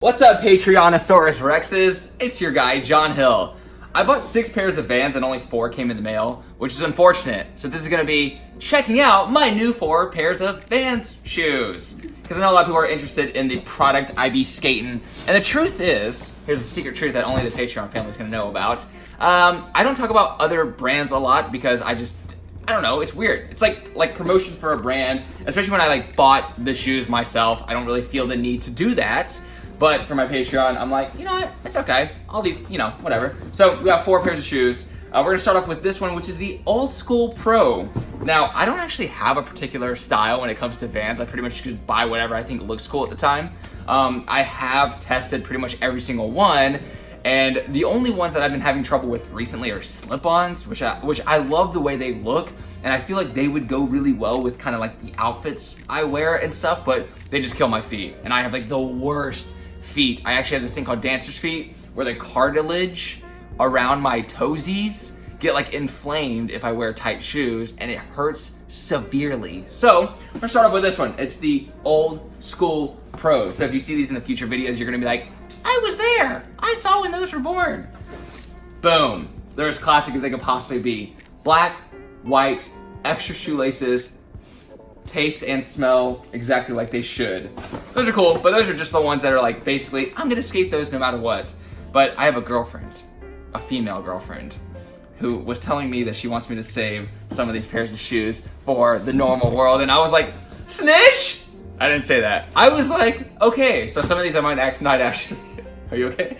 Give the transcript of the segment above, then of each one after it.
What's up, Patreonosaurus Rexes? It's your guy, John Hill. I bought 6 pairs of Vans and only 4 came in the mail, which is unfortunate. So this is gonna be checking out my new 4 pairs of Vans shoes. Because I know a lot of people are interested in the product I be skating. And the truth is, here's a secret truth that only the Patreon family is gonna know about. I don't talk about other brands a lot because I don't know, it's weird. It's like promotion for a brand, especially when I bought the shoes myself. I don't really feel the need to do that. But for my Patreon, I'm like, you know what, it's okay. All these, whatever. So we got 4 pairs of shoes. We're gonna start off with this one, which is the Old Skool Pro. Now, I don't actually have a particular style when it comes to Vans. I pretty much just buy whatever I think looks cool at the time. I have tested pretty much every single one, and the only ones that I've been having trouble with recently are slip-ons, which I love the way they look, and I feel like they would go really well with kind of like the outfits I wear and stuff, but they just kill my feet, and I have the worst feet. I actually have this thing called dancer's feet, where the cartilage around my toesies get inflamed if I wear tight shoes, and it hurts severely. So we're gonna start off with this one. It's the Old Skool Pro. So if you see these in the future videos, you're gonna be like, I was there. I saw when those were born. Boom. They're as classic as they could possibly be. Black, white, extra shoelaces, taste and smell exactly like they should. Those are cool, but those are just the ones that are basically, I'm gonna skate those no matter what. But I have a girlfriend, a female girlfriend, who was telling me that she wants me to save some of these pairs of shoes for the normal world, and I was like, snitch? I didn't say that. I was like, okay, so some of these I might not actually, are you okay?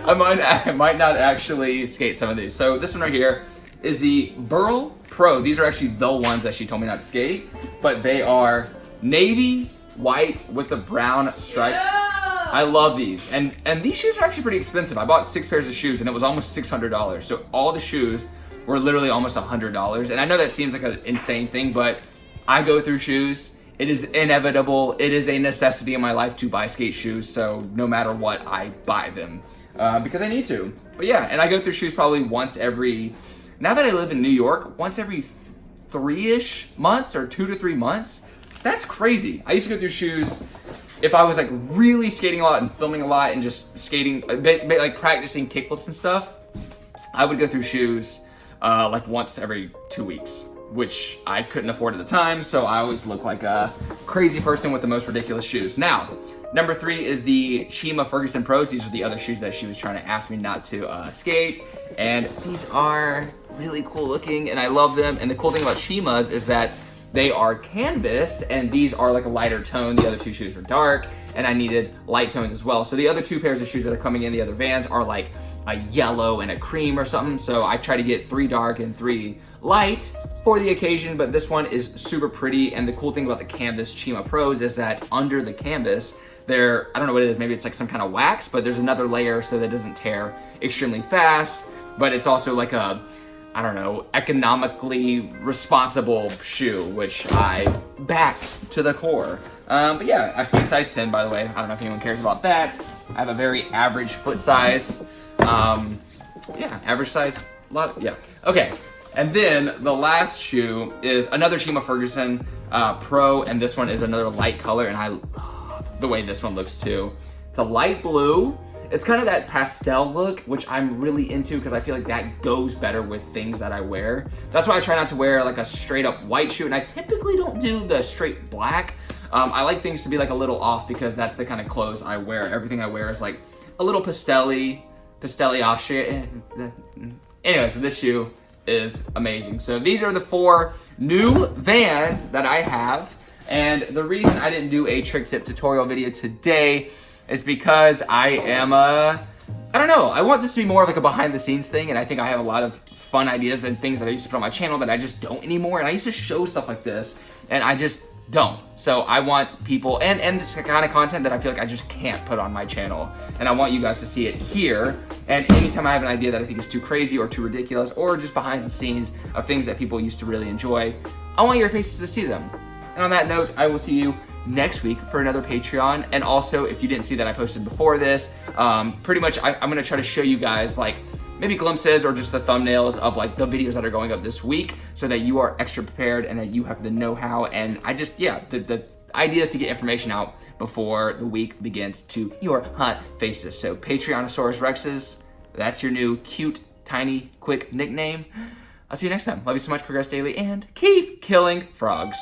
I might not actually skate some of these. So this one right here is the Burl Pro. These are actually the ones that she told me not to skate, but they are navy white with the brown stripes. Yeah! I love these, and these shoes are actually pretty expensive. I bought 6 pairs of shoes and it was almost $600. So all the shoes were literally almost $100. And I know that seems like an insane thing, but I go through shoes. It is inevitable. It is a necessity in my life to buy skate shoes. So no matter what, I buy them because I need to. But yeah, and I go through shoes probably once every, now that I live in New York, once every 3-ish months or 2 to 3 months. That's crazy. I used to go through shoes if I was really skating a lot and filming a lot and just skating, practicing kickflips and stuff. I would go through shoes once every 2 weeks, which I couldn't afford at the time. So I always look like a crazy person with the most ridiculous shoes. Now, number 3 is the Chima Ferguson Pros. These are the other shoes that she was trying to ask me not to skate. And these are really cool looking and I love them. And the cool thing about Chimas is that they are canvas and these are a lighter tone. The other 2 shoes are dark and I needed light tones as well. So the other 2 pairs of shoes that are coming in, the other Vans, are a yellow and a cream or something. So I try to get 3 dark and 3 light for the occasion, but this one is super pretty. And the cool thing about the canvas Chima Pros is that under the canvas, I don't know what it is, maybe it's some kind of wax, but there's another layer so that it doesn't tear extremely fast. But it's also a, I don't know, economically responsible shoe, which I back to the core. But yeah, I skate size 10, by the way. I don't know if anyone cares about that. I have a very average foot size. Yeah, average size, yeah. Okay, and then the last shoe is another Chima Ferguson Pro, and this one is another light color, and I love the way this one looks too. It's a light blue. It's kind of that pastel look, which I'm really into because I feel like that goes better with things that I wear. That's why I try not to wear a straight up white shoe, and I typically don't do the straight black. I like things to be a little off because that's the kind of clothes I wear. Everything I wear is a little pastellish. Anyways, this shoe is amazing. So these are the 4 new Vans that I have, and the reason I didn't do a trick tip tutorial video today is because I am I don't know, I want this to be more of a behind the scenes thing, and I think I have a lot of fun ideas and things that I used to put on my channel that I just don't anymore, and I used to show stuff like this, and I just don't. So I want people, and this kind of content that I feel like I just can't put on my channel, and I want you guys to see it here, and anytime I have an idea that I think is too crazy or too ridiculous, or just behind the scenes of things that people used to really enjoy, I want your faces to see them. And on that note, I will see you next week for another Patreon. And also, if you didn't see that I posted before this, pretty much I'm gonna try to show you guys maybe glimpses or just the thumbnails of the videos that are going up this week so that you are extra prepared and that you have the know-how. And I just, yeah, idea is to get information out before the week begins to your hot faces. So Patreonosaurus Rexes, that's your new cute, tiny, quick nickname. I'll see you next time. Love you so much, Progress Daily, and keep killing frogs.